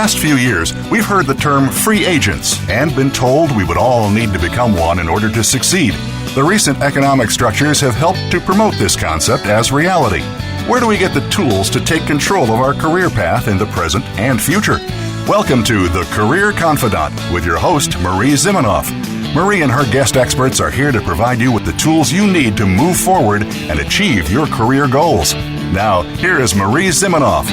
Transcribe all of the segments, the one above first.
past few years, we've heard the term free agents and been told we would all need to become one in order to succeed. The recent economic structures have helped to promote this concept as reality. Where do we get the tools to take control of our career path in the present and future? Welcome to the Career Confidante with your host, Marie Zimenoff. Marie and her guest experts are here to provide you with the tools you need to move forward and achieve your career goals. Now, here is Marie Zimenoff.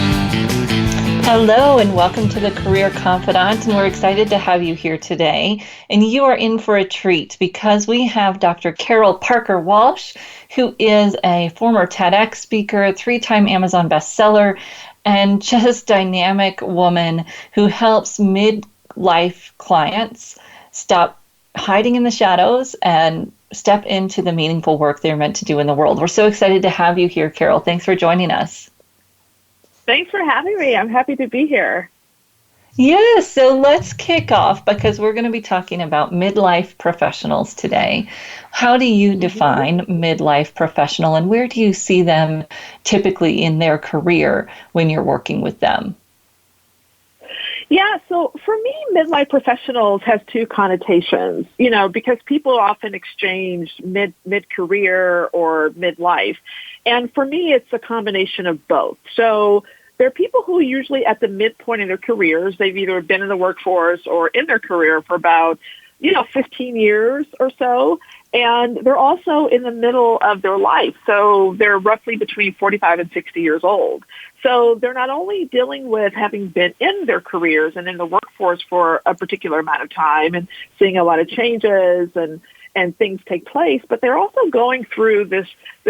Hello and welcome to the Career Confidante, and we're excited to have you here today. And you are in for a treat because we have Dr. Parker Walsh, who is a former TEDx speaker, 3-time Amazon bestseller, and just dynamic woman who helps midlife clients stop hiding in the shadows and step into the meaningful work they're meant to do in the world. We're so excited to have you here, Carol. Thanks for joining us. Thanks for having me. I'm happy to be here. Yes, so let's kick off because we're going to be talking about midlife professionals today. How do you define midlife professional, and where do you see them typically in their career when you're working with them? Yeah, so for me, midlife professionals has two connotations, because people often exchange mid-career or midlife. And for me, it's a combination of both. So there are people who are usually at the midpoint in their careers. They've either been in the workforce or in their career for about, 15 years or so. And they're also in the middle of their life. So they're roughly between 45 and 60 years old. So they're not only dealing with having been in their careers and in the workforce for a particular amount of time and seeing a lot of changes and things take place, but they're also going through this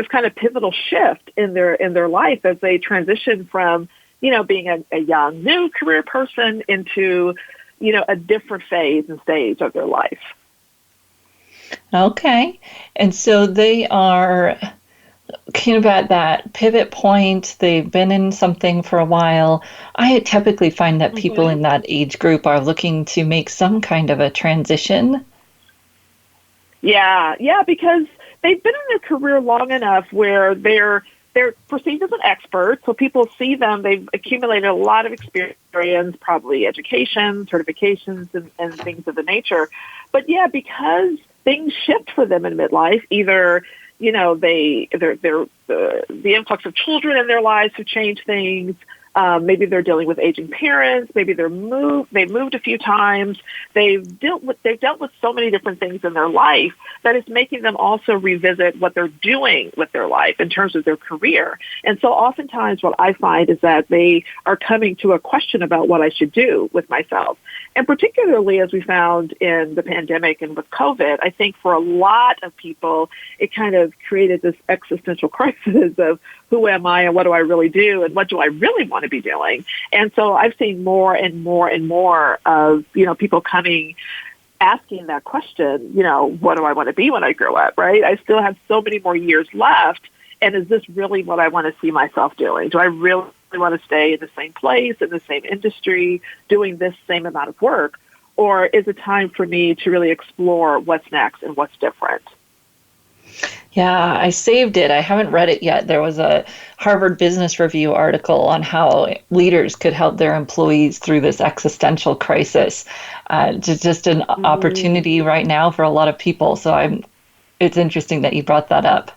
kind of pivotal shift in their life as they transition from, being a young, new career person into, a different phase and stage of their life. Okay. And so they are kind of at that pivot point. They've been in something for a while. I typically find that people in that age group are looking to make some kind of a transition. Yeah, because they've been in their career long enough where they're perceived as an expert. So people see them, they've accumulated a lot of experience, probably education, certifications, and things of the nature. But yeah, because things shift for them in midlife, either the influx of children in their lives have changed things. Maybe they're dealing with aging parents. Maybe they've moved a few times. They've dealt with so many different things in their life that it's making them also revisit what they're doing with their life in terms of their career. And so oftentimes what I find is that they are coming to a question about what I should do with myself. And particularly as we found in the pandemic and with COVID, I think for a lot of people, it kind of created this existential crisis of who am I and what do I really do and what do I really want to be doing? And so I've seen more and more and more of, people asking that question, what do I want to be when I grow up, right? I still have so many more years left. And is this really what I want to see myself doing? Do I really want to stay in the same place, in the same industry, doing this same amount of work? Or is it time for me to really explore what's next and what's different? Yeah, I saved it. I haven't read it yet. There was a Harvard Business Review article on how leaders could help their employees through this existential crisis. Just an opportunity right now for a lot of people. So it's interesting that you brought that up.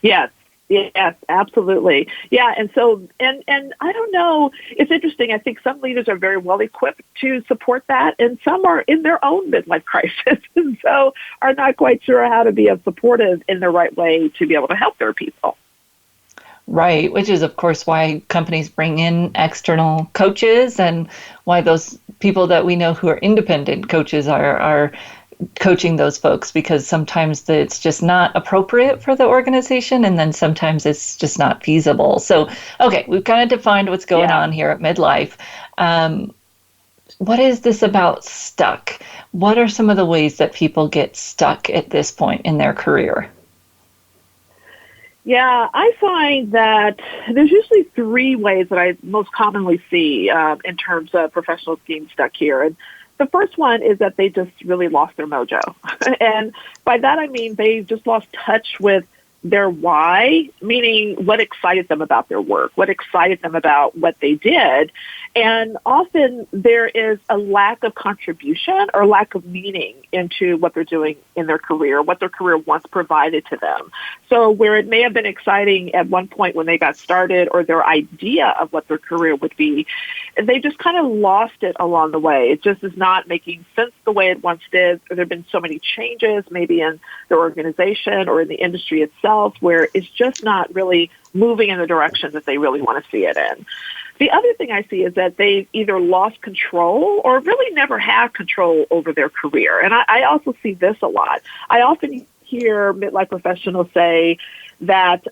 Yes, absolutely. Yeah, and so, and I don't know, it's interesting. I think some leaders are very well equipped to support that, and some are in their own midlife crisis, and so are not quite sure how to be supportive in the right way to be able to help their people. Right, which is, of course, why companies bring in external coaches and why those people that we know who are independent coaches are coaching those folks, because sometimes it's just not appropriate for the organization, and then sometimes it's just not feasible. So, okay, we've kind of defined what's going on here at midlife. What is this about stuck? What are some of the ways that people get stuck at this point in their career? Yeah, I find that there's usually 3 ways that I most commonly see in terms of professionals getting stuck here. And the first one is that they just really lost their mojo. And by that I mean they just lost touch with their why, meaning what excited them about their work, what excited them about what they did. And often there is a lack of contribution or lack of meaning into what they're doing in their career, what their career once provided to them. So where it may have been exciting at one point when they got started, or their idea of what their career would be, they just kind of lost it along the way. It just is not making sense the way it once did. There have been so many changes, maybe in their organization or in the industry itself, where it's just not really moving in the direction that they really want to see it in. The other thing I see is that they've either lost control or really never had control over their career. And I also see this a lot. I often hear midlife professionals say that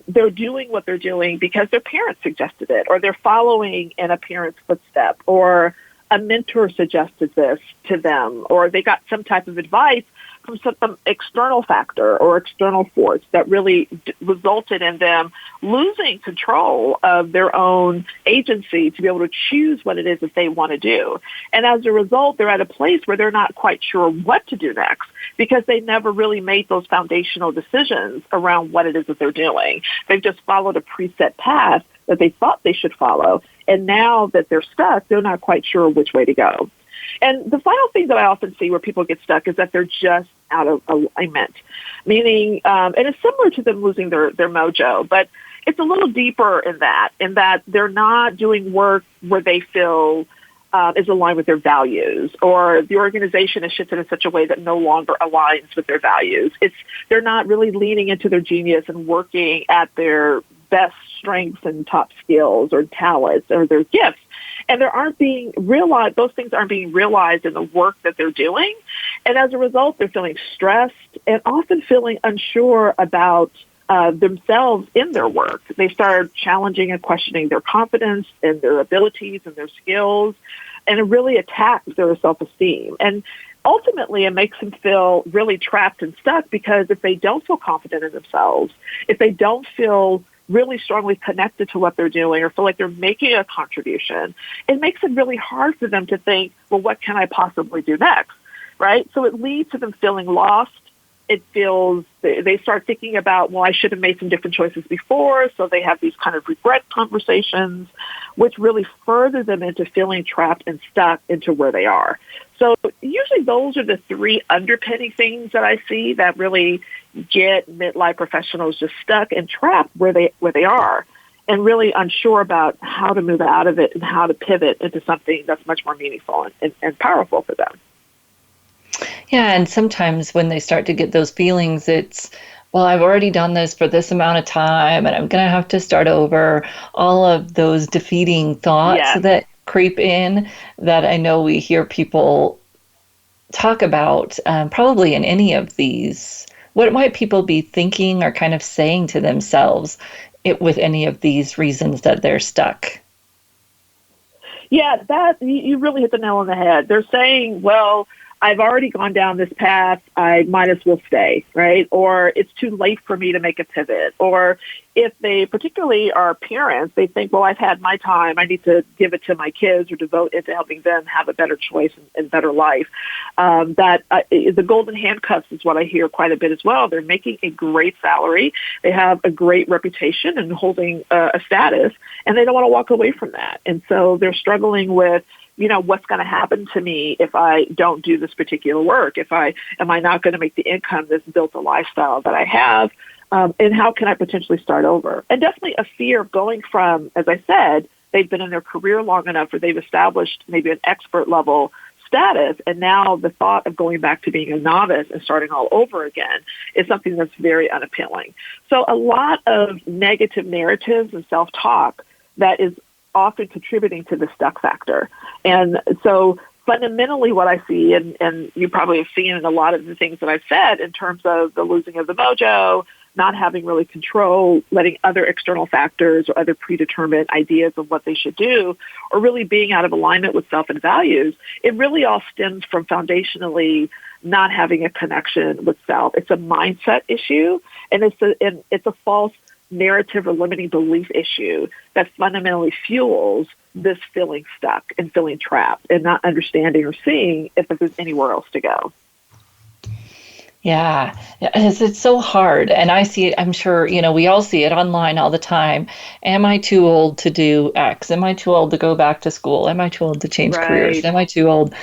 they're doing what they're doing because their parents suggested it, or they're following in a parent's footstep, or a mentor suggested this to them, or they got some type of advice from some external factor or external force that really resulted in them losing control of their own agency to be able to choose what it is that they want to do. And as a result, they're at a place where they're not quite sure what to do next because they never really made those foundational decisions around what it is that they're doing. They've just followed a preset path that they thought they should follow. And now that they're stuck, they're not quite sure which way to go. And the final thing that I often see where people get stuck is that they're just out of alignment, meaning, and it's similar to them losing their mojo, but it's a little deeper in that they're not doing work where they feel is aligned with their values, or the organization is shifted in such a way that no longer aligns with their values. They're not really leaning into their genius and working at their best strengths and top skills or talents or their gifts. And those things aren't being realized in the work that they're doing. And as a result, they're feeling stressed and often feeling unsure about themselves in their work. They start challenging and questioning their confidence and their abilities and their skills, and it really attacks their self-esteem. And ultimately, it makes them feel really trapped and stuck because if they don't feel confident in themselves, if they don't feel really strongly connected to what they're doing or feel like they're making a contribution, it makes it really hard for them to think, well, what can I possibly do next, right? So it leads to them feeling lost. They start thinking about, well, I should have made some different choices before, so they have these kind of regret conversations, which really further them into feeling trapped and stuck into where they are. So usually those are the three underpinning things that I see that really get midlife professionals just stuck and trapped where they are, and really unsure about how to move out of it and how to pivot into something that's much more meaningful and powerful for them. Yeah, and sometimes when they start to get those feelings, it's, well, I've already done this for this amount of time and I'm going to have to start over. All of those defeating thoughts that creep in that I know we hear people talk about probably in any of these. What might people be thinking or kind of saying to themselves with any of these reasons that they're stuck? Yeah, that you really hit the nail on the head. They're saying, well, I've already gone down this path, I might as well stay, right? Or it's too late for me to make a pivot. Or if they particularly are parents, they think, well, I've had my time, I need to give it to my kids or devote it to helping them have a better choice and better life. The golden handcuffs is what I hear quite a bit as well. They're making a great salary. They have a great reputation and holding a status, and they don't want to walk away from that. And so they're struggling with, what's going to happen to me if I don't do this particular work? Am I not going to make the income that's built the lifestyle that I have? And how can I potentially start over? And definitely a fear of going from, as I said, they've been in their career long enough or they've established maybe an expert level status. And now the thought of going back to being a novice and starting all over again is something that's very unappealing. So a lot of negative narratives and self-talk that is often contributing to the stuck factor. And so fundamentally what I see, and you probably have seen in a lot of the things that I've said in terms of the losing of the mojo, not having really control, letting other external factors or other predetermined ideas of what they should do, or really being out of alignment with self and values, it really all stems from foundationally not having a connection with self. It's a mindset issue, and it's a false narrative or limiting belief issue that fundamentally fuels this feeling stuck and feeling trapped and not understanding or seeing if there's anywhere else to go. Yeah, it's so hard. And I see it, I'm sure, we all see it online all the time. Am I too old to do X? Am I too old to go back to school? Am I too old to change careers? Right. Am I too old?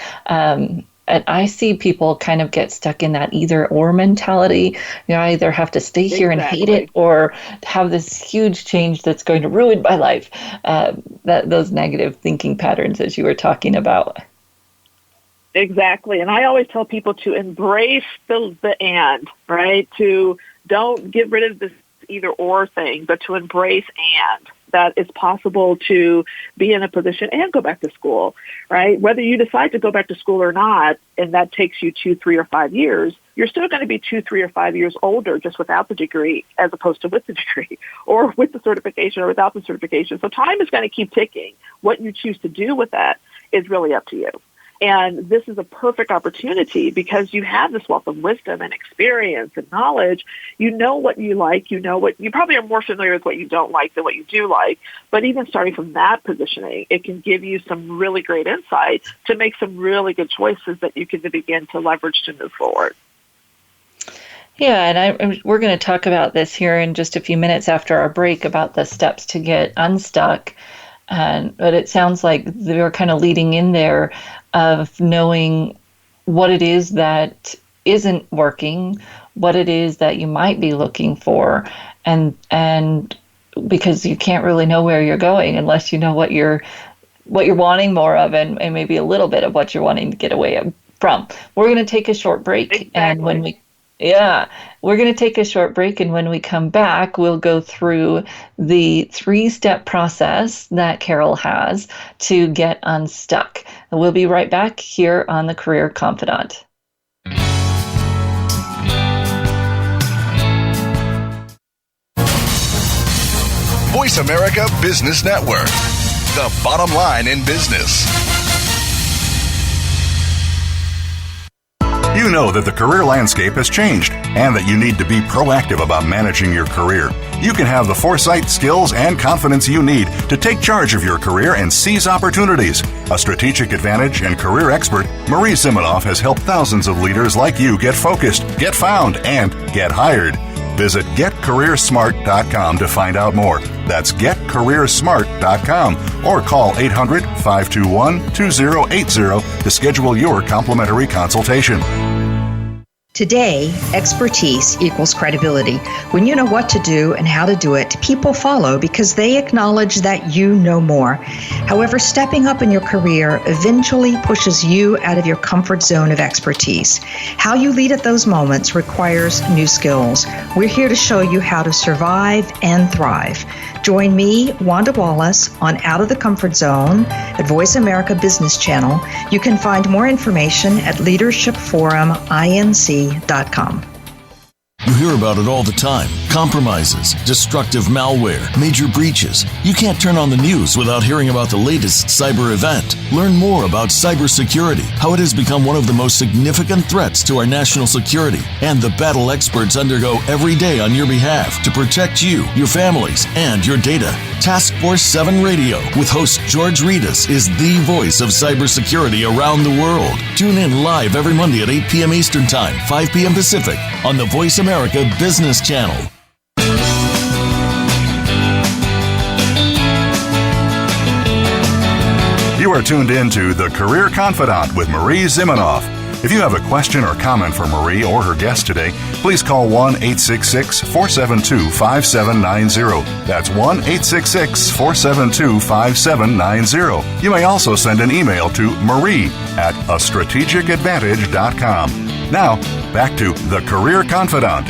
And I see people kind of get stuck in that either or mentality. I either have to stay here and hate it or have this huge change that's going to ruin my life. Those negative thinking patterns, as you were talking about. Exactly. And I always tell people to embrace the and, right? To don't get rid of this either or thing, but to embrace and. That it's possible to be in a position and go back to school, right? Whether you decide to go back to school or not, and that takes you 2, 3, or 5 years, you're still going to be 2, 3, or 5 years older just without the degree as opposed to with the degree or with the certification or without the certification. So time is going to keep ticking. What you choose to do with that is really up to you. And this is a perfect opportunity because you have this wealth of wisdom and experience and knowledge. You know what you like. You know what you probably are more familiar with what you don't like than what you do like. But even starting from that positioning, it can give you some really great insight to make some really good choices that you can begin to leverage to move forward. Yeah, and we're going to talk about this here in just a few minutes after our break about the steps to get unstuck. But it sounds like they're kind of leading in there of knowing what it is that isn't working, what it is that you might be looking for, and because you can't really know where you're going unless you know what you're wanting more of and maybe a little bit of what you're wanting to get away from. We're going to take a short break. Exactly. And we're going to take a short break, and when we come back, we'll go through the 3-step process that Carol has to get unstuck. And we'll be right back here on the Career Confidant. Voice America Business Network, the bottom line in business. You know that the career landscape has changed and that you need to be proactive about managing your career. You can have the foresight, skills, and confidence you need to take charge of your career and seize opportunities. A strategic advantage and career expert, Marie Zimenoff has helped thousands of leaders like you get focused, get found, and get hired. Visit getcareersmart.com to find out more. That's getcareersmart.com or call 800-521-2080 to schedule your complimentary consultation. Today, expertise equals credibility. When you know what to do and how to do it, people follow because they acknowledge that you know more. However, stepping up in your career eventually pushes you out of your comfort zone of expertise. How you lead at those moments requires new skills. We're here to show you how to survive and thrive. Join me, Wanda Wallace, on Out of the Comfort Zone at Voice America Business Channel. You can find more information at leadershipforuminc.com. You hear about it all the time. Compromises, destructive malware, major breaches. You can't turn on the news without hearing about the latest cyber event. Learn more about cybersecurity, how it has become one of the most significant threats to our national security, and the battle experts undergo every day on your behalf to protect you, your families, and your data. Task Force 7 Radio with host George Reedus is the voice of cybersecurity around the world. Tune in live every Monday at 8 p.m. Eastern Time, 5 p.m. Pacific on the Voice America Business Channel. You are tuned in to The Career Confidant with Marie Zimenoff. If you have a question or comment for Marie or her guest today, please call 1-866-472-5790. That's 1-866-472-5790. You may also send an email to marie@astrategicadvantage.com. Now, back to The Career Confidant.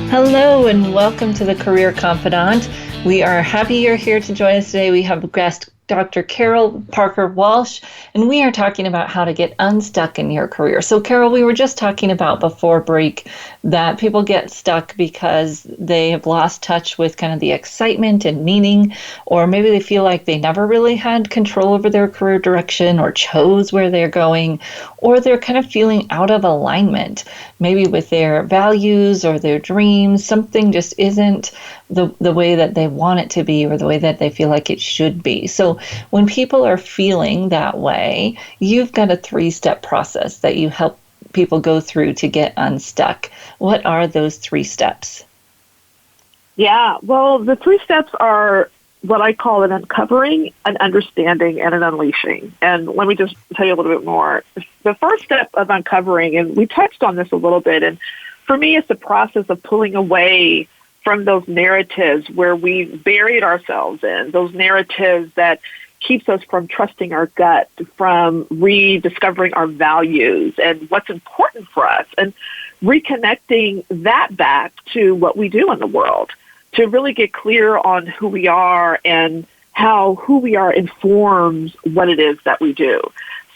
Hello and welcome to the Career Confidant. We are happy you're here to join us today. We have a guest, Dr. Carol Parker Walsh, and we are talking about how to get unstuck in your career. So, Carol, we were just talking about before break that people get stuck because they have lost touch with kind of the excitement and meaning, or maybe they feel like they never really had control over their career direction or chose where they're going, or they're kind of feeling out of alignment, maybe with their values or their dreams. Something just isn't the way that they want it to be or the way that they feel like it should be. So when people are feeling that way, you've got a 3-step process that you help people go through to get unstuck. What are those 3 steps? Yeah, well, the 3 steps are what I call an uncovering, an understanding, and an unleashing. And let me just tell you a little bit more. The first step of uncovering, and we touched on this a little bit, and for me, it's the process of pulling away from those narratives where we've buried ourselves in, those narratives that keeps us from trusting our gut, from rediscovering our values and what's important for us, and reconnecting that back to what we do in the world, to really get clear on who we are and how who we are informs what it is that we do.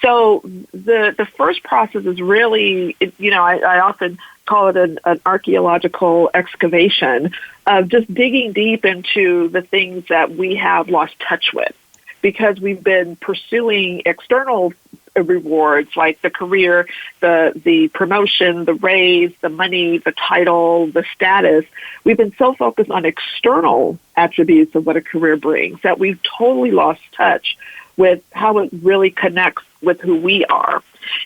So the first process is really, I often call it an archaeological excavation of just digging deep into the things that we have lost touch with, because we've been pursuing external rewards like the career, the promotion, the raise, the money, the title, the status. We've been so focused on external attributes of what a career brings that we've totally lost touch with how it really connects with who we are.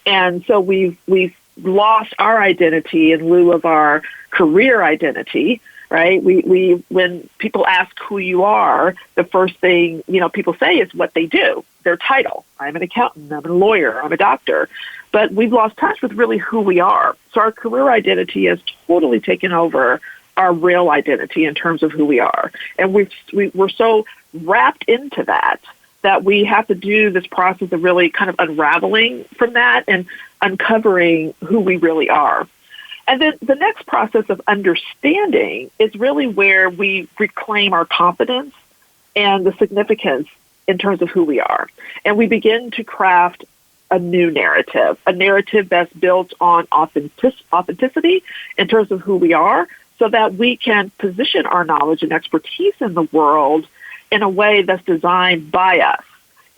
And so we've lost our identity in lieu of our career identity, right? We when people ask who you are, the first thing, people say is what they do, their title. I'm an accountant, I'm a lawyer, I'm a doctor. But we've lost touch with really who we are. So our career identity has totally taken over our real identity in terms of who we are. And we're so wrapped into that we have to do this process of really kind of unraveling from that and uncovering who we really are. And then the next process of understanding is really where we reclaim our confidence and the significance in terms of who we are. And we begin to craft a new narrative, a narrative that's built on authenticity in terms of who we are, so that we can position our knowledge and expertise in the world in a way that's designed by us,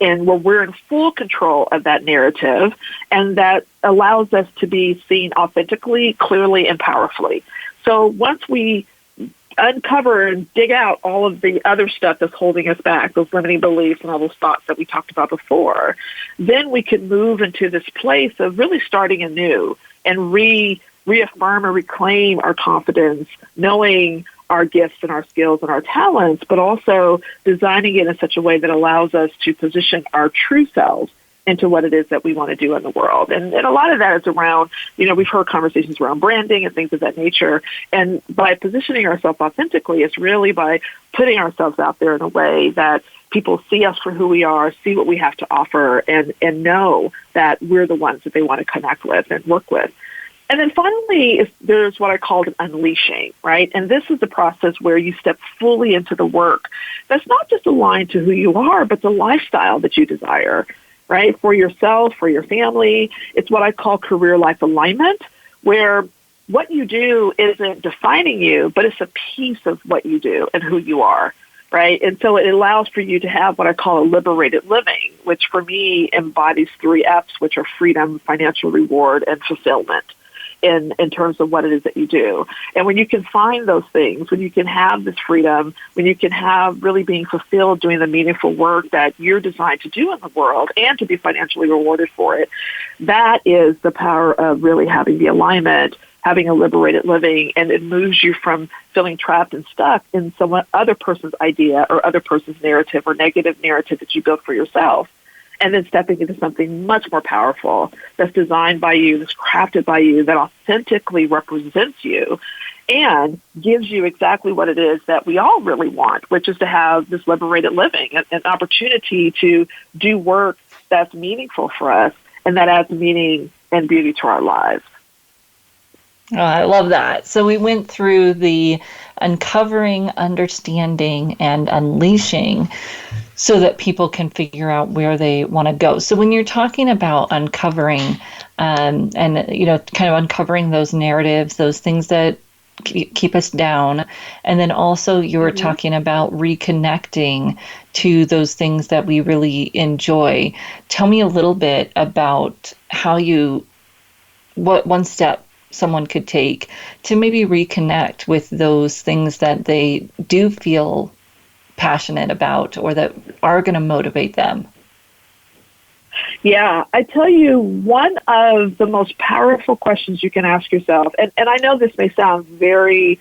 and where we're in full control of that narrative, and that allows us to be seen authentically, clearly, and powerfully. So once we uncover and dig out all of the other stuff that's holding us back, those limiting beliefs and all those thoughts that we talked about before, then we can move into this place of really starting anew and reaffirm or reclaim our confidence, knowing our gifts and our skills and our talents, but also designing it in such a way that allows us to position our true selves into what it is that we want to do in the world. And a lot of that is around, we've heard conversations around branding and things of that nature. And by positioning ourselves authentically, it's really by putting ourselves out there in a way that people see us for who we are, see what we have to offer, and know that we're the ones that they want to connect with and work with. And then finally, there's what I called an unleashing, right? And this is the process where you step fully into the work that's not just aligned to who you are, but the lifestyle that you desire, right? For yourself, for your family. It's what I call career life alignment, where what you do isn't defining you, but it's a piece of what you do and who you are, right? And so it allows for you to have what I call a liberated living, which for me embodies 3 F's, which are freedom, financial reward, and fulfillment. In terms of what it is that you do. And when you can find those things, when you can have this freedom, when you can have really being fulfilled doing the meaningful work that you're designed to do in the world and to be financially rewarded for it, that is the power of really having the alignment, having a liberated living, and it moves you from feeling trapped and stuck in someone other person's idea or other person's narrative or negative narrative that you built for yourself, and then stepping into something much more powerful that's designed by you, that's crafted by you, that authentically represents you and gives you exactly what it is that we all really want, which is to have this liberated living, an opportunity to do work that's meaningful for us and that adds meaning and beauty to our lives. Oh, I love that. So we went through the uncovering, understanding, and unleashing so that people can figure out where they want to go. So when you're talking about uncovering and kind of uncovering those narratives, those things that keep us down, and then also you were talking about reconnecting to those things that we really enjoy. Tell me a little bit about what one step someone could take to maybe reconnect with those things that they do feel passionate about or that are going to motivate them. Yeah, I tell you, one of the most powerful questions you can ask yourself, and I know this may sound very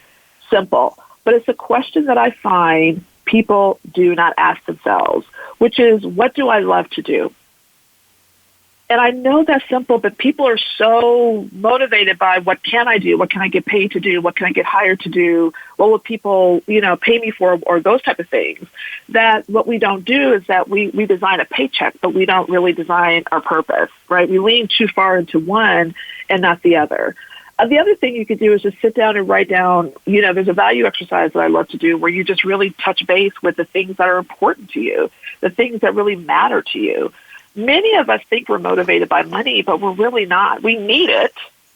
simple, but it's a question that I find people do not ask themselves, which is, what do I love to do? And I know that's simple, but people are so motivated by, what can I do? What can I get paid to do? What can I get hired to do? What will people, pay me for, or those type of things, that what we don't do is that we design a paycheck, but we don't really design our purpose, right? We lean too far into one and not the other. The other thing you could do is just sit down and write down, there's a value exercise that I love to do where you just really touch base with the things that are important to you, the things that really matter to you. Many of us think we're motivated by money, but we're really not. We need it,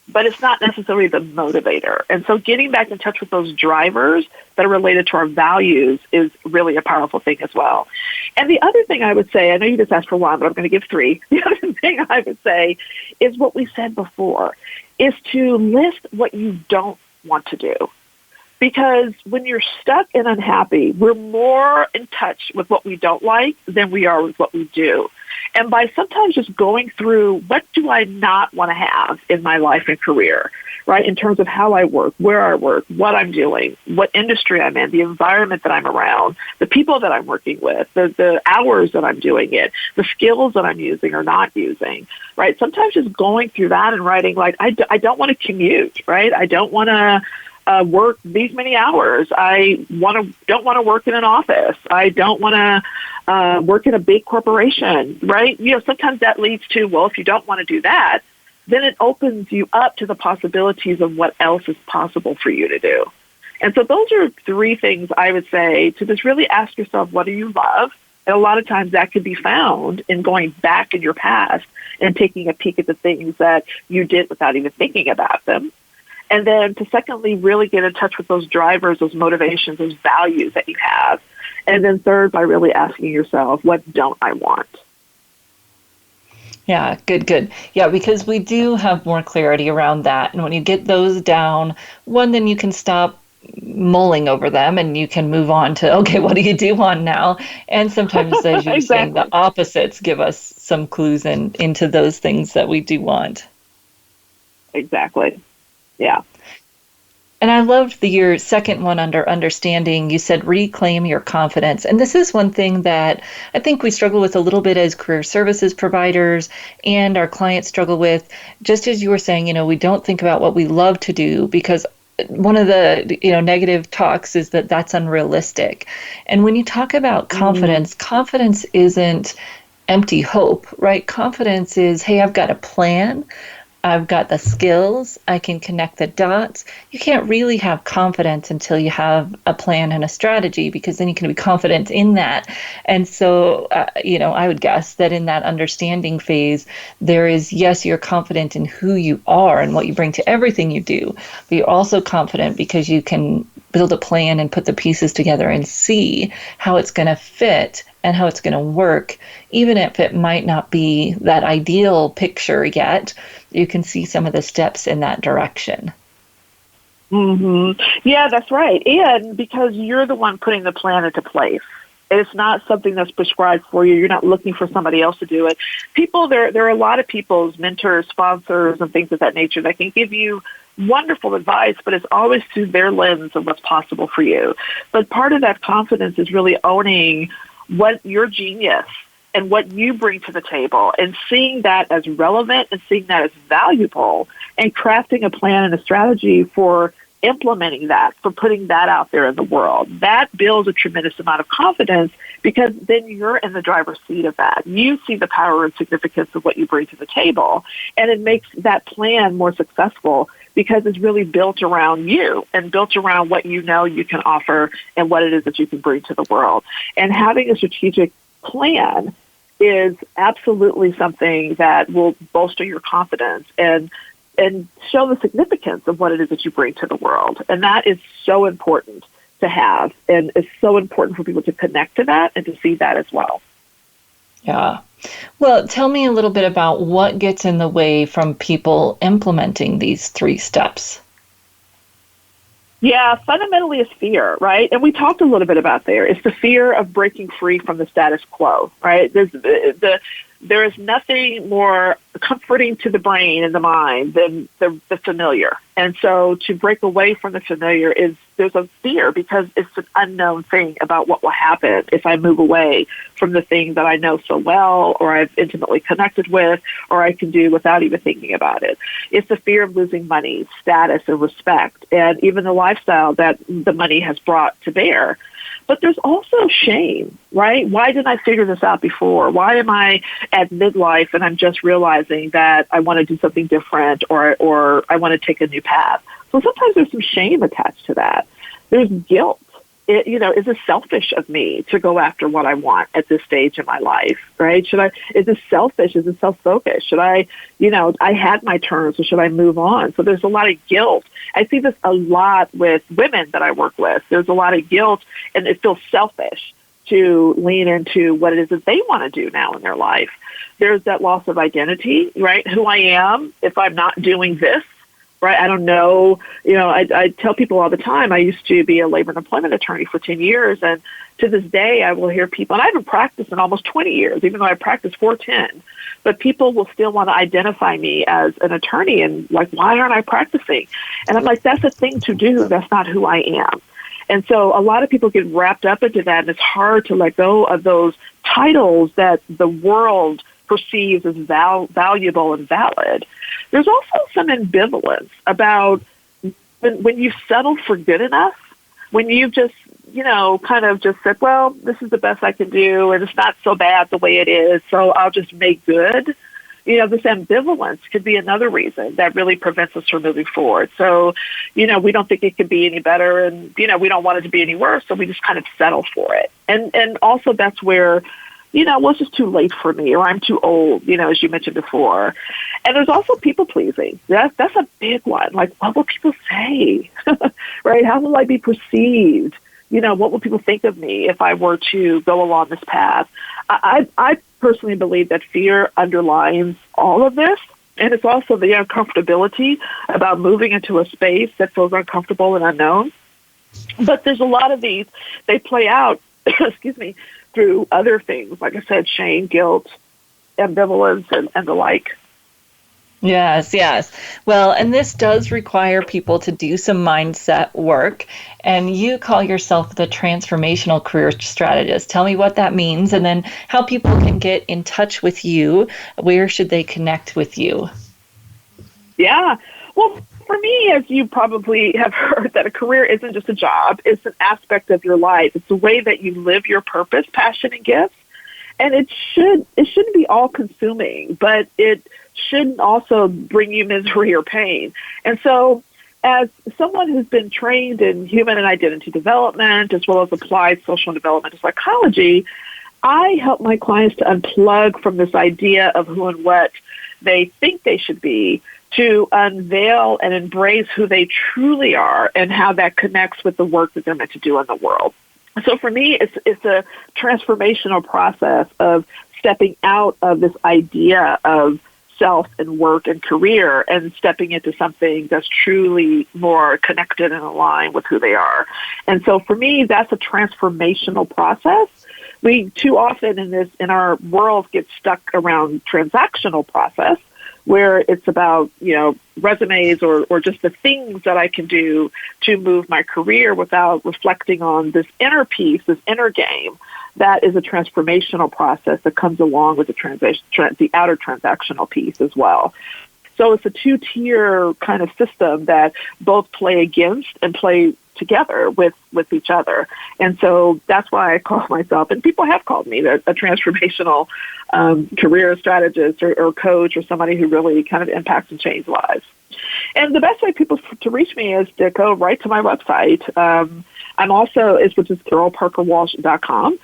but it's not necessarily the motivator. And so getting back in touch with those drivers that are related to our values is really a powerful thing as well. And the other thing I would say, I know you just asked for one, but I'm going to give three. The other thing I would say is what we said before, is to list what you don't want to do. Because when you're stuck and unhappy, we're more in touch with what we don't like than we are with what we do. And by sometimes just going through, what do I not want to have in my life and career, right? In terms of how I work, where I work, what I'm doing, what industry I'm in, the environment that I'm around, the people that I'm working with, the hours that I'm doing it, the skills that I'm using or not using, right? Sometimes just going through that and writing, like, I don't want to commute, right? I don't want to work these many hours. I don't want to work in an office. I don't want to work in a big corporation, right? Sometimes that leads to, well, if you don't want to do that, then it opens you up to the possibilities of what else is possible for you to do. And so those are three things I would say to just really ask yourself, what do you love? And a lot of times that could be found in going back in your past and taking a peek at the things that you did without even thinking about them. And then to secondly, really get in touch with those drivers, those motivations, those values that you have. And then third, by really asking yourself, what don't I want? Yeah, good. Yeah, because we do have more clarity around that. And when you get those down, then you can stop mulling over them and you can move on to, okay, what do you do on now? And sometimes, as you're saying, the opposites give us some clues into those things that we do want. Exactly. Yeah. And I loved your second one under understanding. You said reclaim your confidence. And this is one thing that I think we struggle with a little bit as career services providers, and our clients struggle with. Just as you were saying, we don't think about what we love to do, because one of the negative talks is that that's unrealistic. And when you talk about confidence, confidence isn't empty hope, right? Confidence is, hey, I've got a plan. I've got the skills, I can connect the dots. You can't really have confidence until you have a plan and a strategy, because then you can be confident in that. And so, I would guess that in that understanding phase, there is, yes, you're confident in who you are and what you bring to everything you do, but you're also confident because you can build a plan and put the pieces together and see how it's going to fit and how it's going to work. Even if it might not be that ideal picture yet, you can see some of the steps in that direction. Mm-hmm. Yeah, that's right. And because you're the one putting the plan into place. It's not something that's prescribed for you. You're not looking for somebody else to do it. There are a lot of people's mentors, sponsors, and things of that nature that can give you wonderful advice, but it's always through their lens of what's possible for you. But part of that confidence is really owning what your genius and what you bring to the table, and seeing that as relevant and seeing that as valuable, and crafting a plan and a strategy for implementing that, for putting that out there in the world. That builds a tremendous amount of confidence, because then you're in the driver's seat of that. You see the power and significance of what you bring to the table, and it makes that plan more successful because it's really built around you and built around what you know you can offer and what it is that you can bring to the world. And having a strategic plan is absolutely something that will bolster your confidence and show the significance of what it is that you bring to the world. And that is so important to have, and it's so important for people to connect to that and to see that as well. Yeah. Well, tell me a little bit about what gets in the way from people implementing these 3 steps. Yeah, fundamentally it's fear, right? And we talked a little bit about there. It's the fear of breaking free from the status quo, right? There's the there is nothing more comforting to the brain and the mind than the familiar. And so to break away from the familiar there's a fear because it's an unknown thing about what will happen if I move away from the thing that I know so well or I've intimately connected with or I can do without even thinking about it. It's the fear of losing money, status, and respect, and even the lifestyle that the money has brought to bear. But there's also shame, right? Why didn't I figure this out before? Why am I at midlife and I'm just realizing that I want to do something different or I want to take a new path? So sometimes there's some shame attached to that. There's guilt. Is it selfish of me to go after what I want at this stage in my life, right? Is it selfish? Is it self-focused? I had my turn, so should I move on? So there's a lot of guilt. I see this a lot with women that I work with. There's a lot of guilt, and it feels selfish to lean into what it is that they want to do now in their life. There's that loss of identity, right? Who I am if I'm not doing this. Right? I don't know. I tell people all the time, I used to be a labor and employment attorney for 10 years. And to this day, I will hear people, and I haven't practiced in almost 20 years, even though I practiced for 10. But people will still want to identify me as an attorney and like, why aren't I practicing? And I'm like, that's a thing to do. That's not who I am. And so a lot of people get wrapped up into that, and it's hard to let go of those titles that the world perceives as valuable and valid. There's also some ambivalence about when you've settled for good enough, when you've just, kind of just said, well, this is the best I can do, and it's not so bad the way it is, so I'll just make good. This ambivalence could be another reason that really prevents us from moving forward. So, we don't think it could be any better, and, we don't want it to be any worse, so we just kind of settle for it. And also that's where, well, it's just too late for me, or I'm too old, as you mentioned before. And there's also people pleasing. That's a big one. Like, what will people say? Right? How will I be perceived? What will people think of me if I were to go along this path? I personally believe that fear underlines all of this. And it's also the uncomfortability about moving into a space that feels uncomfortable and unknown. But there's a lot of these, they play out, excuse me, through other things, like I said, shame, guilt, ambivalence, and the like. Yes. Well, and this does require people to do some mindset work, and you call yourself the transformational career strategist. Tell me what that means, and then how people can get in touch with you. Where should they connect with you? Yeah. Well, for me, as you probably have heard, that a career isn't just a job. It's an aspect of your life. It's the way that you live your purpose, passion, and gifts. And it shouldn't be all-consuming, but it shouldn't also bring you misery or pain. And so as someone who's been trained in human and identity development, as well as applied social development and psychology, I help my clients to unplug from this idea of who and what they think they should be, to unveil and embrace who they truly are and how that connects with the work that they're meant to do in the world. So for me, it's a transformational process of stepping out of this idea of self and work and career and stepping into something that's truly more connected and aligned with who they are. And so for me, that's a transformational process. We too often in our world get stuck around transactional process, where it's about, resumes or just the things that I can do to move my career without reflecting on this inner piece, this inner game. That is a transformational process that comes along with the outer transactional piece as well. So it's a two-tier kind of system that both play against and play together with each other. And so that's why I call myself, and people have called me a transformational career strategist or coach, or somebody who really kind of impacts and changes lives. And the best way people to reach me is to go right to my website. I'm also, which is CarolParkerWalsh.com.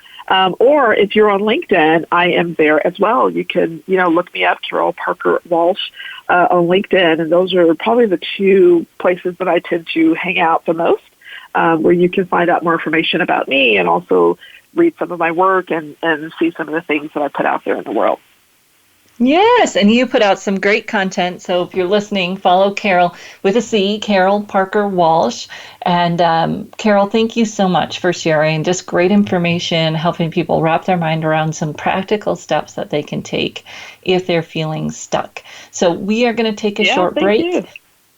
Or if you're on LinkedIn, I am there as well. You can, look me up, Carol Parker Walsh, on LinkedIn. And those are probably the two places that I tend to hang out the most, where you can find out more information about me and also read some of my work and see some of the things that I put out there in the world. Yes, and you put out some great content. So if you're listening, follow Carol with a C, Carol Parker Walsh. And Carol, thank you so much for sharing just great information, helping people wrap their mind around some practical steps that they can take if they're feeling stuck. So we are going to take a short break. You.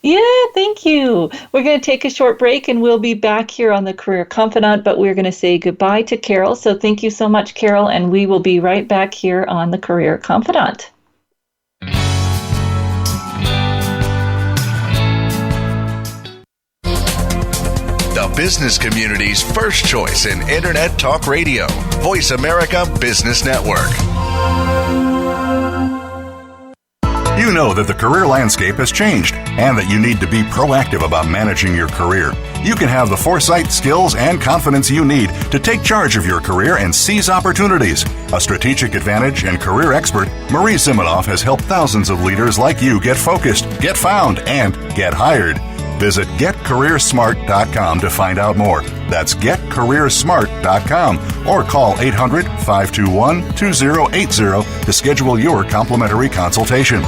Yeah, thank you. We're going to take a short break and we'll be back here on the Career Confidant, but we're going to say goodbye to Carol. So thank you so much, Carol, and we will be right back here on the Career Confidant. The business community's first choice in Internet Talk Radio, Voice America Business Network. You know that the career landscape has changed and that you need to be proactive about managing your career. You can have the foresight, skills, and confidence you need to take charge of your career and seize opportunities. A strategic advantage and career expert, Marie Zimenoff has helped thousands of leaders like you get focused, get found, and get hired. Visit getcareersmart.com to find out more. That's getcareersmart.com or call 800-521-2080 to schedule your complimentary consultation.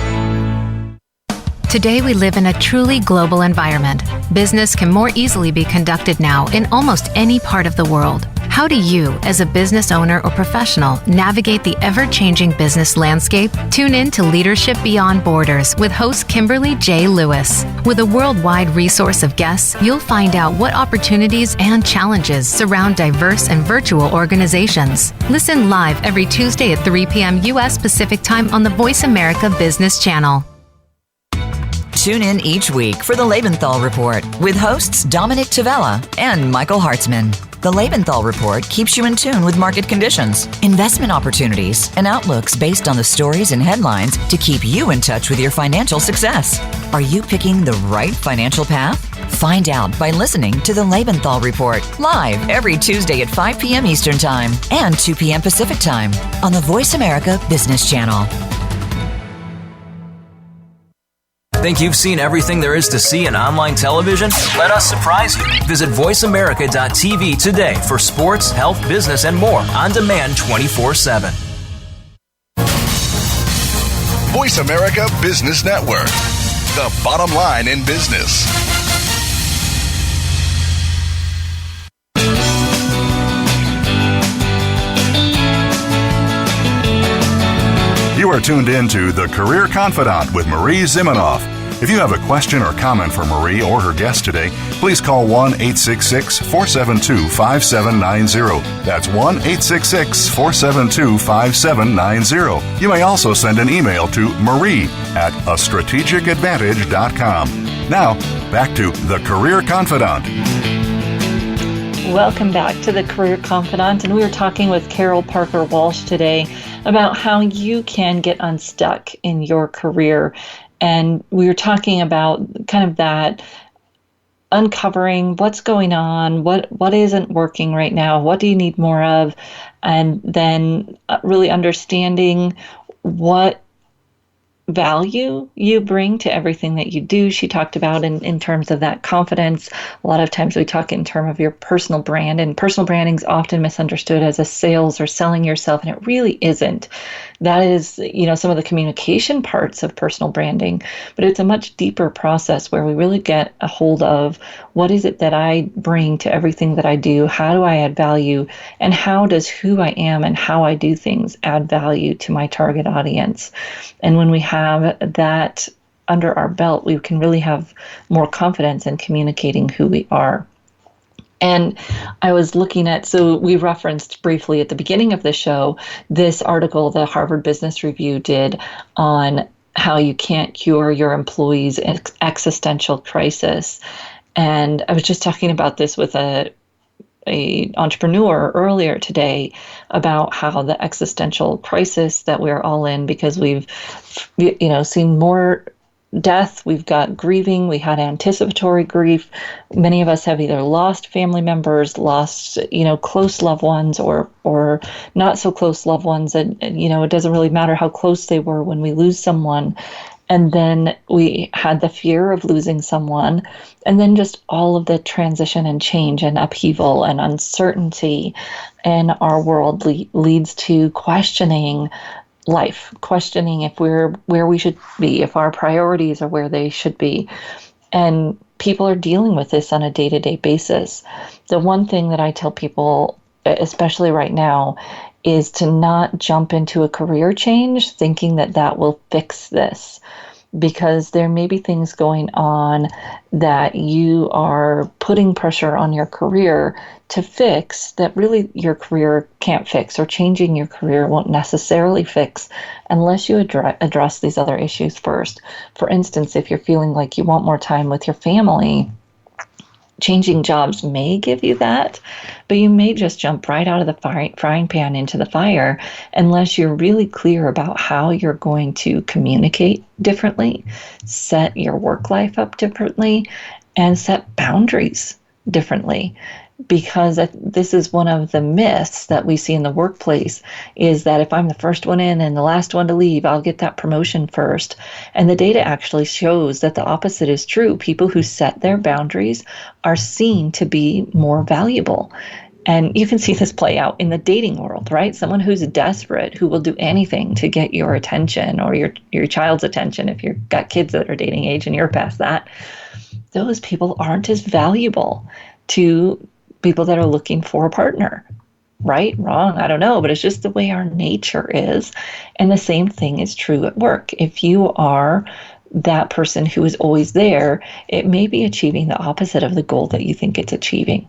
Today we live in a truly global environment. Business can more easily be conducted now in almost any part of the world. How do you, as a business owner or professional, navigate the ever-changing business landscape? Tune in to Leadership Beyond Borders with host Kimberly J. Lewis. With a worldwide resource of guests, you'll find out what opportunities and challenges surround diverse and virtual organizations. Listen live every Tuesday at 3 p.m. U.S. Pacific Time on the Voice America Business Channel. Tune in each week for the Lebenthal Report with hosts Dominic Tavella and Michael Hartzman. The Lebenthal Report keeps you in tune with market conditions, investment opportunities, and outlooks based on the stories and headlines to keep you in touch with your financial success. Are you picking the right financial path? Find out by listening to the Lebenthal Report live every Tuesday at 5 p.m. Eastern Time and 2 p.m. Pacific Time on the Voice America Business Channel. Think you've seen everything there is to see in online television? Let us surprise you. Visit voiceamerica.tv today for sports, health, business, and more on demand 24/7. Voice America Business Network, the bottom line in business. You are tuned in to The Career Confidant with Marie Zimenoff. If you have a question or comment for Marie or her guest today, please call 1-866-472-5790. That's 1-866-472-5790. You may also send an email to marie@astrategicadvantage.com. Now, back to The Career Confidant. Welcome back to the Career Confidant, and we were talking with Carol Parker Walsh today about how you can get unstuck in your career. And we were talking about kind of that uncovering what's going on, what isn't working right now, what do you need more of, and then really understanding what value you bring to everything that you do. She talked about in terms of that confidence. A lot of times we talk in terms of your personal brand, and personal branding is often misunderstood as a sales or selling yourself, and it really isn't. That is, some of the communication parts of personal branding, but it's a much deeper process where we really get a hold of what is it that I bring to everything that I do, how do I add value, and how does who I am and how I do things add value to my target audience. And when we have that under our belt, we can really have more confidence in communicating who we are. And I was looking at, so we referenced briefly at the beginning of the show, this article the Harvard Business Review did on how you can't cure your employees' existential crisis. And I was just talking about this with a entrepreneur earlier today about how the existential crisis that we're all in, because we've seen more death, we've got grieving, we had anticipatory grief. Many of us have either lost family members, lost close loved ones, or not so close loved ones, and it doesn't really matter how close they were when we lose someone. And then we had the fear of losing someone, and then just all of the transition and change and upheaval and uncertainty in our world leads to questioning life, questioning if we're where we should be, if our priorities are where they should be. And people are dealing with this on a day-to-day basis. The one thing that I tell people, especially right now, is to not jump into a career change thinking that that will fix this, because there may be things going on that you are putting pressure on your career to fix that really your career can't fix, or changing your career won't necessarily fix unless you address these other issues first. For instance, if you're feeling like you want more time with your family, changing jobs may give you that, but you may just jump right out of the frying pan into the fire unless you're really clear about how you're going to communicate differently, set your work life up differently, and set boundaries differently. Because this is one of the myths that we see in the workplace, is that if I'm the first one in and the last one to leave, I'll get that promotion first. And the data actually shows that the opposite is true. People who set their boundaries are seen to be more valuable. And you can see this play out in the dating world, right? Someone who's desperate, who will do anything to get your attention, or your child's attention if you've got kids that are dating age and you're past that. Those people aren't as valuable to people that are looking for a partner. Right, wrong, I don't know, but it's just the way our nature is. And the same thing is true at work. If you are that person who is always there, it may be achieving the opposite of the goal that you think it's achieving.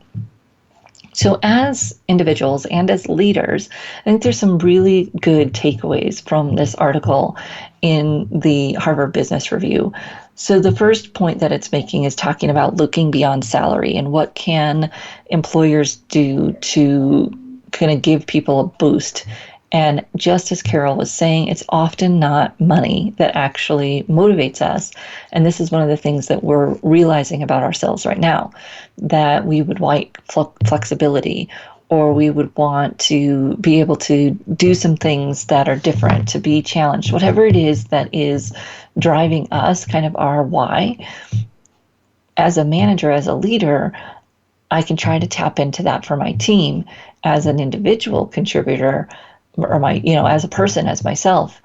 So as individuals and as leaders, I think there's some really good takeaways from this article in the Harvard Business Review. So the first point that it's making is talking about looking beyond salary and what can employers do to kind of give people a boost. And just as Carol was saying, it's often not money that actually motivates us. And this is one of the things that we're realizing about ourselves right now, that we would like flexibility, or we would want to be able to do some things that are different, to be challenged, whatever it is that is driving us, kind of our why. As a manager, as a leader, I can try to tap into that for my team. As an individual contributor, or as a person, as myself,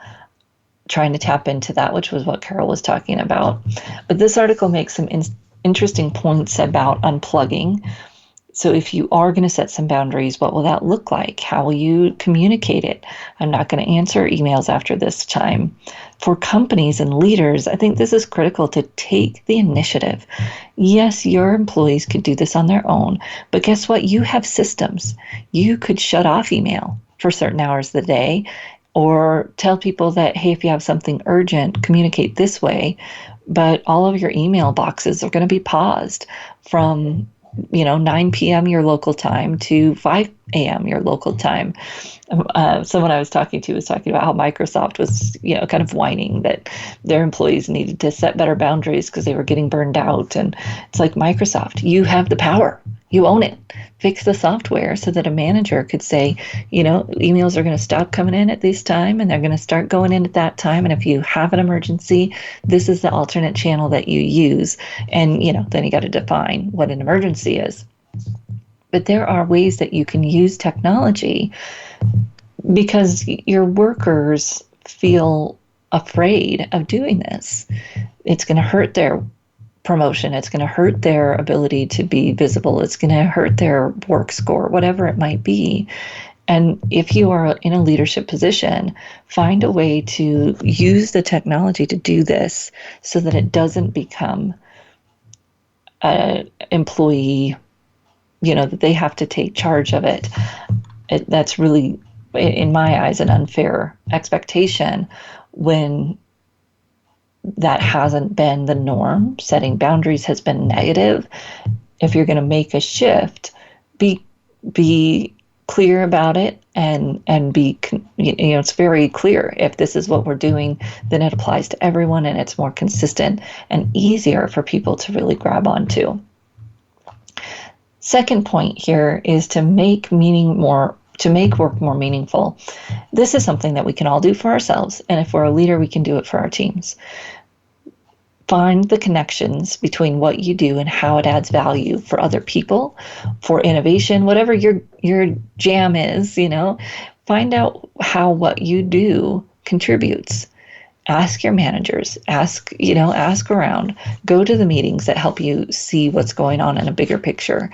trying to tap into that, which was what Carol was talking about. But this article makes some interesting points about unplugging. So if you are going to set some boundaries, what will that look like? How will you communicate it? I'm not going to answer emails after this time. For companies and leaders, I think this is critical to take the initiative. Yes, your employees could do this on their own, but guess what? You have systems. You could shut off email for certain hours of the day, or tell people that, hey, if you have something urgent, communicate this way. But all of your email boxes are going to be paused from 9 p.m. your local time to 5 a.m. your local time. Someone I was talking to was talking about how Microsoft was, kind of whining that their employees needed to set better boundaries because they were getting burned out. And it's like, Microsoft, you have the power. You own it. Fix the software so that a manager could say, emails are going to stop coming in at this time and they're going to start going in at that time. And if you have an emergency, this is the alternate channel that you use. And, then you got to define what an emergency is. But there are ways that you can use technology because your workers feel afraid of doing this. It's going to hurt their promotion. It's going to hurt their ability to be visible. It's going to hurt their work score, whatever it might be. And if you are in a leadership position, find a way to use the technology to do this so that it doesn't become an employee, that they have to take charge of it. That's really, in my eyes, an unfair expectation when that hasn't been the norm. Setting boundaries has been negative. If you're going to make a shift, be clear about it and be, it's very clear. If this is what we're doing, then it applies to everyone and it's more consistent and easier for people to really grab onto. Second point here is to make work more meaningful. This is something that we can all do for ourselves. And if we're a leader, we can do it for our teams. Find the connections between what you do and how it adds value for other people, for innovation, whatever your jam is, find out how what you do contributes. Ask your managers, ask around, go to the meetings that help you see what's going on in a bigger picture.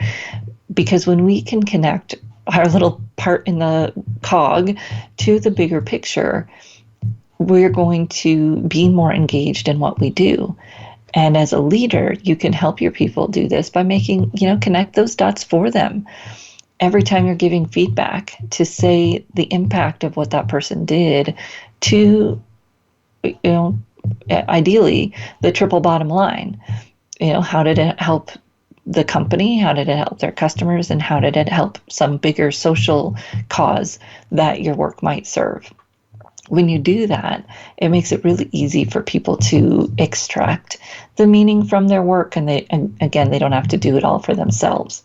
Because when we can connect our little part in the cog to the bigger picture, we're going to be more engaged in what we do. And as a leader, you can help your people do this by making, connect those dots for them. Every time you're giving feedback, to say the impact of what that person did to, ideally the triple bottom line. How did it help the company? How did it help their customers? And how did it help some bigger social cause that your work might serve? When you do that, it makes it really easy for people to extract the meaning from their work. And they don't have to do it all for themselves.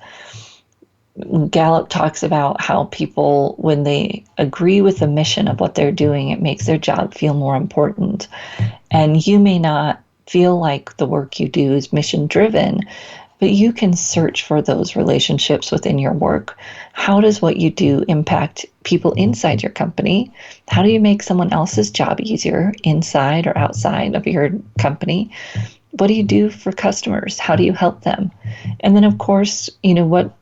Gallup talks about how people, when they agree with the mission of what they're doing, it makes their job feel more important. And you may not feel like the work you do is mission driven, but you can search for those relationships within your work. How does what you do impact people inside your company? How do you make someone else's job easier inside or outside of your company? What do you do for customers? How do you help them? And then, of course, what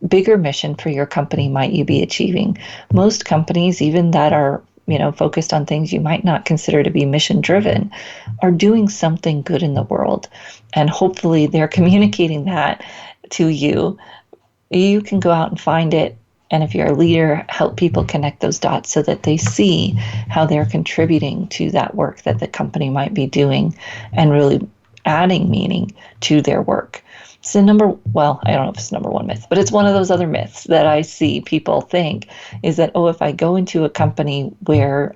bigger mission for your company might you be achieving? Most companies, even that are focused on things you might not consider to be mission driven, are doing something good in the world. And hopefully they're communicating that to you. You can go out and find it. And if you're a leader, help people connect those dots so that they see how they're contributing to that work that the company might be doing and really adding meaning to their work. So I don't know if it's number one myth, but it's one of those other myths that I see people think is that, if I go into a company where,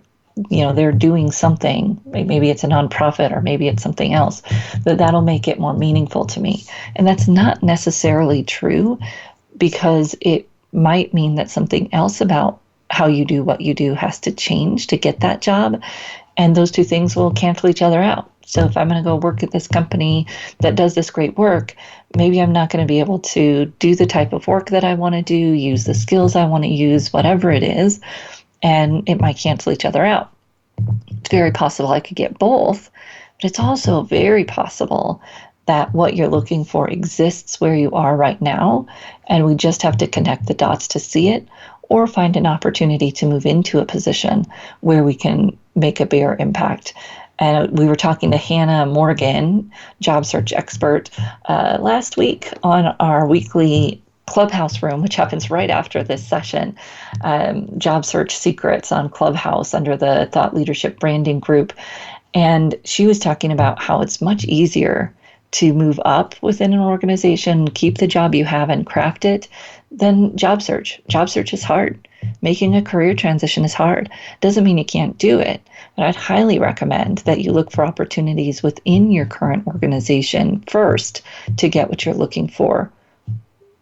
they're doing something, maybe it's a nonprofit or maybe it's something else, that'll make it more meaningful to me. And that's not necessarily true, because it might mean that something else about how you do what you do has to change to get that job. And those two things will cancel each other out. So if I'm going to go work at this company that does this great work, maybe I'm not going to be able to do the type of work that I want to do, use the skills I want to use, whatever it is, and it might cancel each other out. It's very possible I could get both, but it's also very possible that what you're looking for exists where you are right now, and we just have to connect the dots to see it, or find an opportunity to move into a position where we can make a bigger impact. And we were talking to Hannah Morgan, job search expert, last week on our weekly Clubhouse room, which happens right after this session, Job Search Secrets on Clubhouse under the Thought Leadership Branding Group. And she was talking about how it's much easier to move up within an organization, keep the job you have and craft it, than job search. Job search is hard. Making a career transition is hard. Doesn't mean you can't do it, but I'd highly recommend that you look for opportunities within your current organization first to get what you're looking for.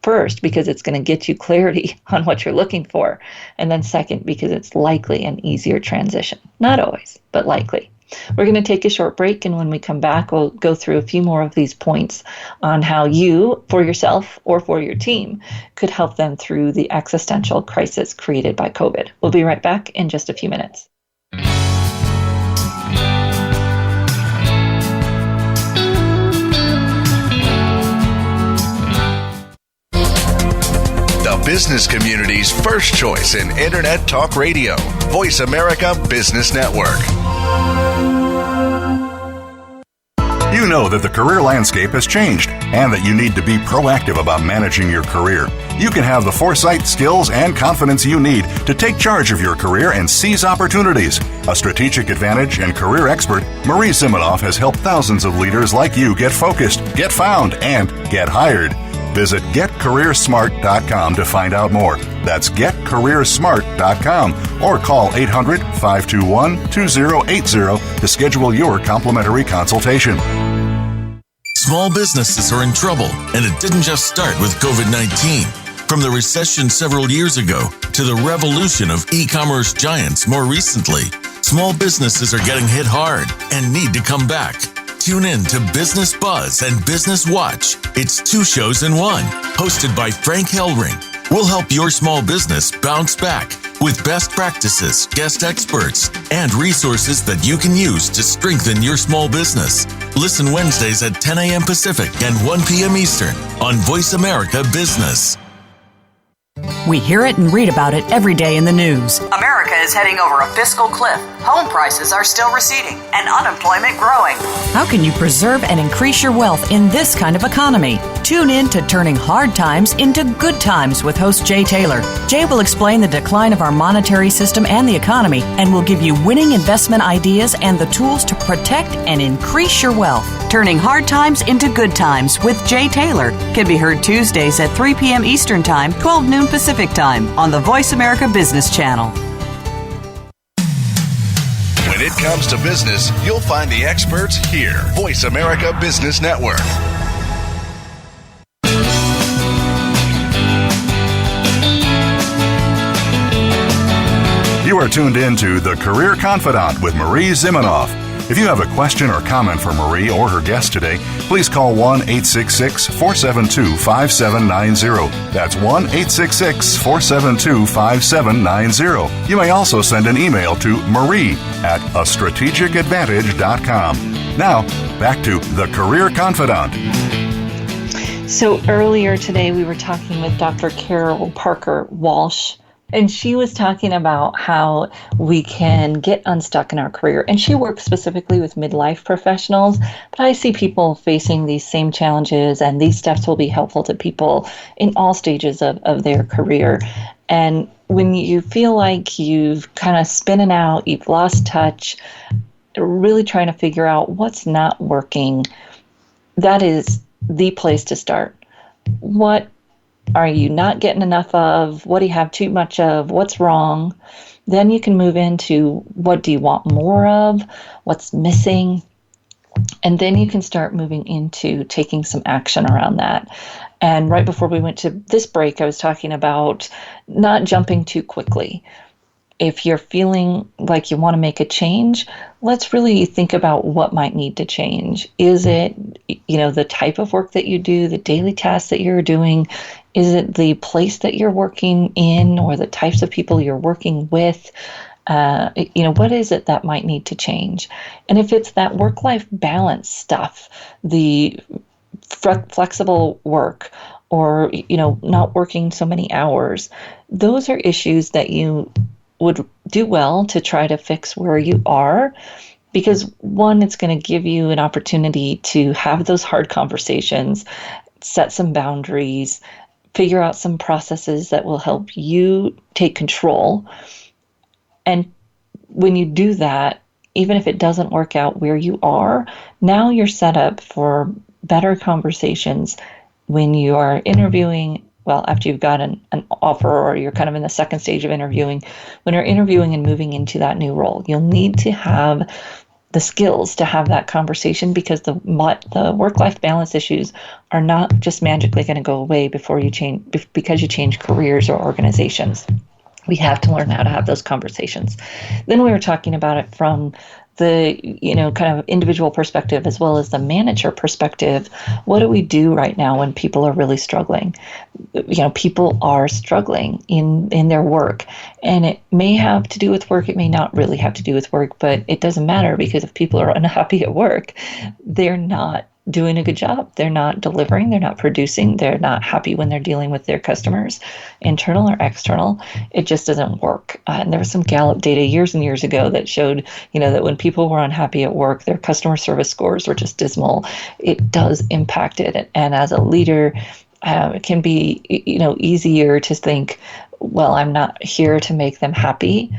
First, because it's going to get you clarity on what you're looking for. And then second, because it's likely an easier transition. Not always, but likely. We're going to take a short break, and when we come back, we'll go through a few more of these points on how you, for yourself or for your team, could help them through the existential crisis created by COVID. We'll be right back in just a few minutes. The business community's first choice in Internet Talk Radio. Voice America Business Network. You know that the career landscape has changed and that you need to be proactive about managing your career. You can have the foresight, skills, and confidence you need to take charge of your career and seize opportunities. A strategic advantage and career expert, Marie Zimenoff has helped thousands of leaders like you get focused, get found, and get hired. Visit getcareersmart.com to find out more. That's getcareersmart.com or call 800-521-2080 to schedule your complimentary consultation. Small businesses are in trouble, and it didn't just start with COVID-19. From the recession several years ago to the revolution of e-commerce giants more recently, small businesses are getting hit hard and need to come back. Tune in to Business Buzz and Business Watch. It's 2 shows in one, hosted by Frank Hellring. We'll help your small business bounce back with best practices, guest experts, and resources that you can use to strengthen your small business. Listen Wednesdays at 10 a.m. Pacific and 1 p.m. Eastern on Voice America Business. We hear it and read about it every day in the news. America is heading over a fiscal cliff. Home prices are still receding and unemployment growing. How can you preserve and increase your wealth in this kind of economy? Tune in to Turning Hard Times into Good Times with host Jay Taylor. Jay will explain the decline of our monetary system and the economy, and will give you winning investment ideas and the tools to protect and increase your wealth. Turning Hard Times into Good Times with Jay Taylor can be heard Tuesdays at 3 p.m. Eastern Time, 12 noon Pacific Time on the Voice America Business Channel. When it comes to business, you'll find the experts here. Voice America Business Network. You are tuned in to The Career Confidante with Marie Zimenoff. If you have a question or comment for Marie or her guest today, please call 1-866-472-5790. That's 1-866-472-5790. You may also send an email to marie@astrategicadvantage.com. Now, back to The Career Confidante. So earlier today, we were talking with Dr. Carol Parker Walsh, and she was talking about how we can get unstuck in our career. And she works specifically with midlife professionals, but I see people facing these same challenges, and these steps will be helpful to people in all stages of their career. And when you feel like you've kind of spinning out, you've lost touch, really trying to figure out what's not working, that is the place to start. What are you not getting enough of? What do you have too much of? What's wrong? Then you can move into what do you want more of? What's missing? And then you can start moving into taking some action around that. And right before we went to this break, I was talking about not jumping too quickly. If you're feeling like you want to make a change, let's really think about what might need to change. Is it, the type of work that you do, the daily tasks that you're doing? Is it the place that you're working in, or the types of people you're working with? What is it that might need to change? And if it's that work-life balance stuff, the flexible work, or, not working so many hours, those are issues that you would do well to try to fix where you are, because one, it's going to give you an opportunity to have those hard conversations, set some boundaries, figure out some processes that will help you take control. And when you do that, even if it doesn't work out where you are, now you're set up for better conversations when you are interviewing. Well, after you've got an offer, or you're kind of in the second stage of interviewing, when you're interviewing and moving into that new role, you'll need to have the skills to have that conversation, because the work-life balance issues are not just magically going to go away because you change careers or organizations. We have to learn how to have those conversations. Then we were talking about it from the, kind of individual perspective as well as the manager perspective. What do we do right now when people are really struggling? People are struggling in their work, and it may have to do with work. It may not really have to do with work, but it doesn't matter, because if people are unhappy at work, they're not doing a good job. They're not delivering. They're not producing. They're not happy when they're dealing with their customers, internal or external. It just doesn't work. And there was some Gallup data years and years ago that showed, that when people were unhappy at work, their customer service scores were just dismal. It does impact it. And as a leader, it can be, easier to think, well, I'm not here to make them happy.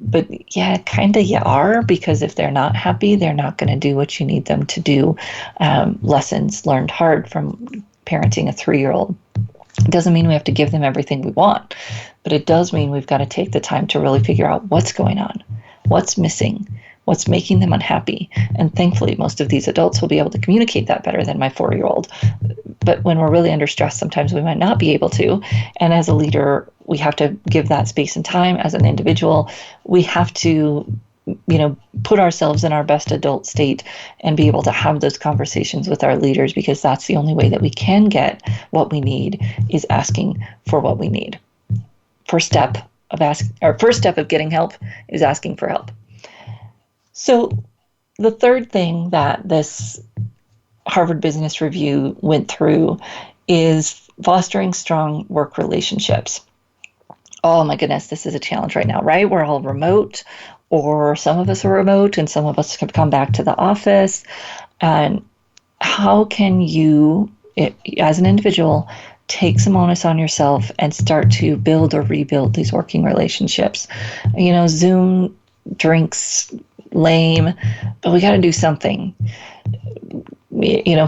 But yeah, kind of you are, because if they're not happy, they're not going to do what you need them to do. Lessons learned hard from parenting a 3-year-old. It doesn't mean we have to give them everything we want, but it does mean we've got to take the time to really figure out what's going on, what's missing, what's making them unhappy. And thankfully, most of these adults will be able to communicate that better than my 4-year-old. But when we're really under stress, sometimes we might not be able to. And as a leader, we have to give that space and time. As an individual, we have to, put ourselves in our best adult state and be able to have those conversations with our leaders, because that's the only way that we can get what we need, is asking for what we need. First step first step of getting help is asking for help. So the third thing that this Harvard Business Review went through is fostering strong work relationships. Oh my goodness, this is a challenge right now, right? We're all remote, or some of us are remote and some of us have come back to the office. And how can you, as an individual, take some onus on yourself and start to build or rebuild these working relationships? Zoom drinks lame, but we got to do something.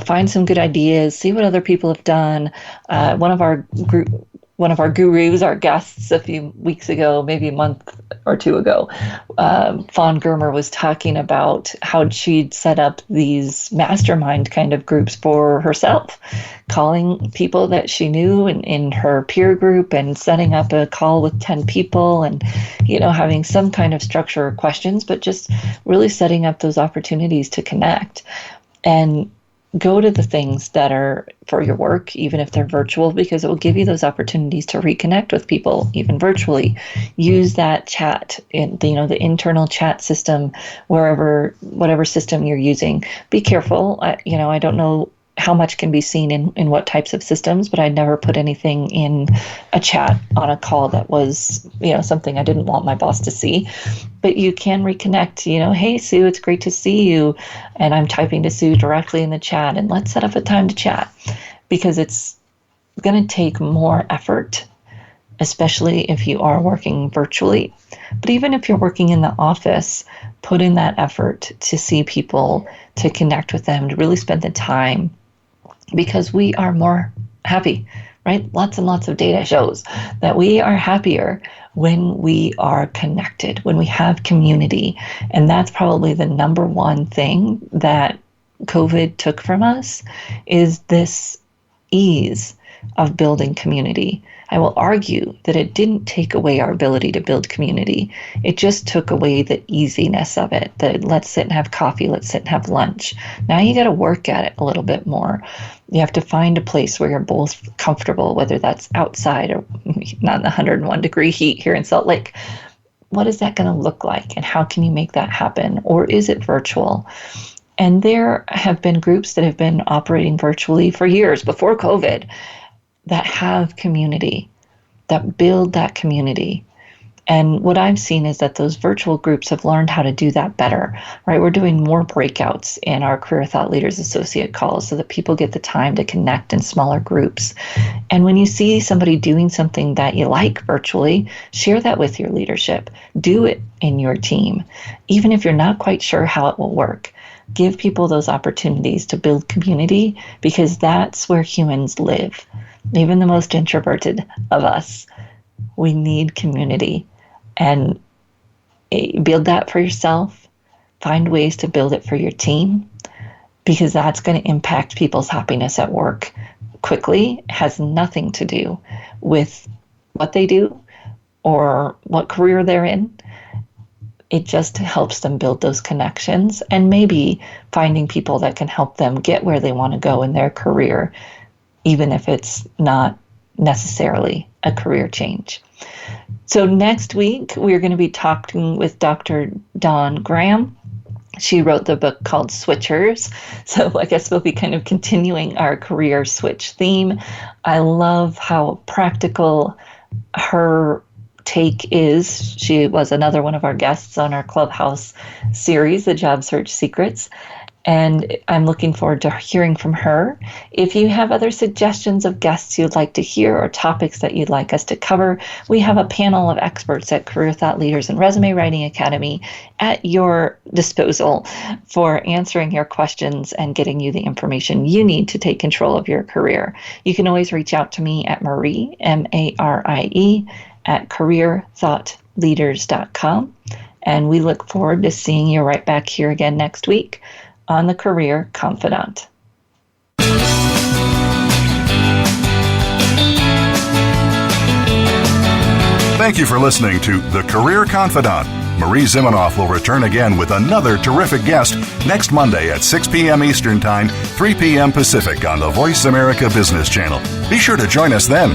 Find some good ideas, see what other people have done. One of our gurus, our guests a few weeks ago, maybe a month or two ago, Fawn Germer was talking about how she'd set up these mastermind kind of groups for herself, calling people that she knew in her peer group and setting up a call with 10 people and, having some kind of structure or questions, but just really setting up those opportunities to connect and go to the things that are for your work, even if they're virtual, because it will give you those opportunities to reconnect with people, even virtually. Use that chat, the internal chat system, whatever system you're using. Be careful. I don't know how much can be seen in what types of systems, but I never put anything in a chat on a call that was, something I didn't want my boss to see. But you can reconnect, hey, Sue, it's great to see you. And I'm typing to Sue directly in the chat, and let's set up a time to chat, because it's going to take more effort, especially if you are working virtually. But even if you're working in the office, put in that effort to see people, to connect with them, to really spend the time, because we are more happy, right? Lots and lots of data shows that we are happier when we are connected, when we have community. And that's probably the number one thing that COVID took from us, is this ease of building community. I will argue that it didn't take away our ability to build community. It just took away the easiness of it. The let's sit and have coffee, let's sit and have lunch. Now you got to work at it a little bit more. You have to find a place where you're both comfortable, whether that's outside or not in the 101 degree heat here in Salt Lake. What is that going to look like, and how can you make that happen? Or is it virtual? And there have been groups that have been operating virtually for years before COVID that have community, that build that community. And what I've seen is that those virtual groups have learned how to do that better, right? We're doing more breakouts in our Career Thought Leaders Associate calls so that people get the time to connect in smaller groups. And when you see somebody doing something that you like virtually, share that with your leadership. Do it in your team, even if you're not quite sure how it will work. Give people those opportunities to build community, because that's where humans live. Even the most introverted of us, we need community. And build that for yourself. Find ways to build it for your team, because that's going to impact people's happiness at work quickly. It has nothing to do with what they do or what career they're in. It just helps them build those connections, and maybe finding people that can help them get where they want to go in their career, even if it's not necessarily a career change. So next week, we're going to be talking with Dr. Dawn Graham. She wrote the book called Switchers. So I guess we'll be kind of continuing our career switch theme. I love how practical her take is. She was another one of our guests on our Clubhouse series, The Job Search Secrets. And I'm looking forward to hearing from her. If you have other suggestions of guests you'd like to hear or topics that you'd like us to cover, we have a panel of experts at Career Thought Leaders and Resume Writing Academy at your disposal for answering your questions and getting you the information you need to take control of your career. You can always reach out to me at Marie, M-A-R-I-E, at careerthoughtleaders.com. And we look forward to seeing you right back here again next week on the Career Confidant. Thank you for listening to The Career Confidant. Marie Zimenoff will return again with another terrific guest next Monday at 6 p.m. Eastern Time, 3 p.m. Pacific on the Voice America Business Channel. Be sure to join us then.